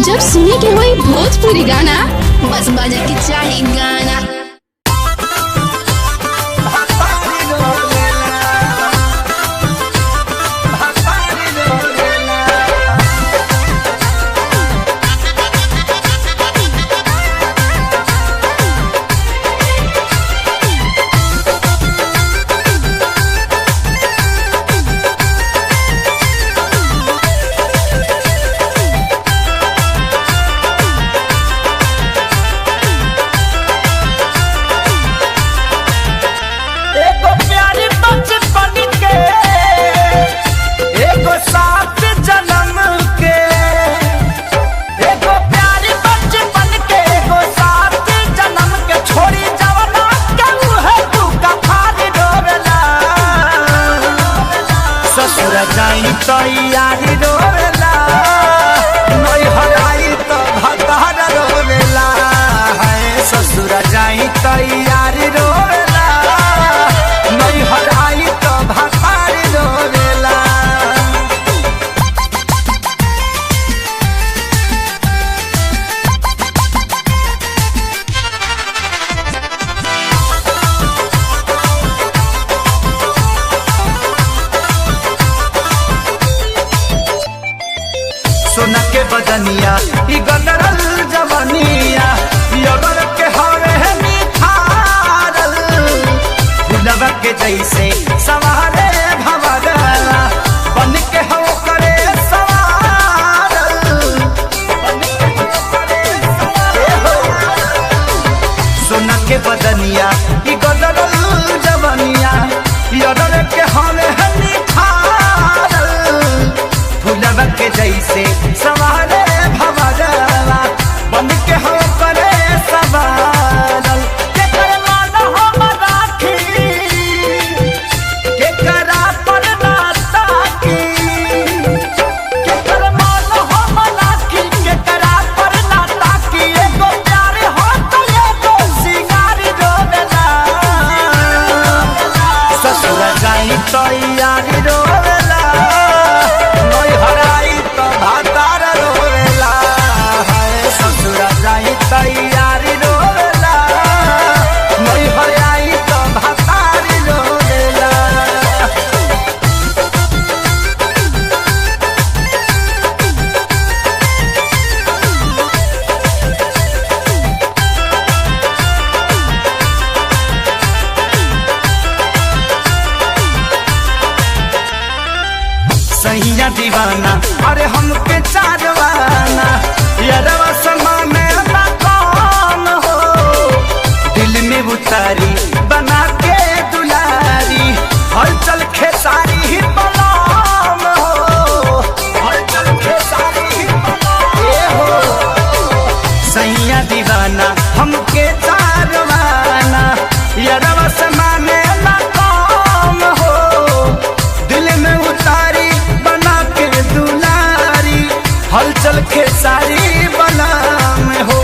जब सुने के होई भोजपुरी गाना बस बजे के चाही गाना। तैयारी रोवेला नई हराई तो भतार रोवेला है ससुर जाई तैयारी रोवेला नई हराई तो भतार रोवेला। सोना के बदनिया ई गदरल जवनिया अगर के हवे निखारल फुलवा के जैसे सवारे भवरला बन के हो करे सवारल बन के हो करे सवारल। सोना के बदनिया ई गदरल जवनिया अगर के हवे निखारल फुलवा के जैसे सवारे भवरला बन के हो करे सवारल। के कर मान हम राखी के करा पर ना ताकी के कर मान हम राखी के करा पर ना ताकी एगो प्यार हो तो एगो सिंगार रोवेला ससुर जाई तैयारी रोवेला नई हराई तो भतार रोवेला है ससुर जाई तैयारी रोवेला नई हराई तो भतार रोवेला। सैया दीवाना अरे हमके चारवाना यारवा समा में ना कौन हो दिल में उतारी बना के दुलारी हलचल खेसारी ही बलाम हो हलचल खेसारी ही बलाम हो। सैया दीवाना हमके चारवाना यारवा समा में ना कौन हो दिल में उतारी हलचल खेसारी बना में हो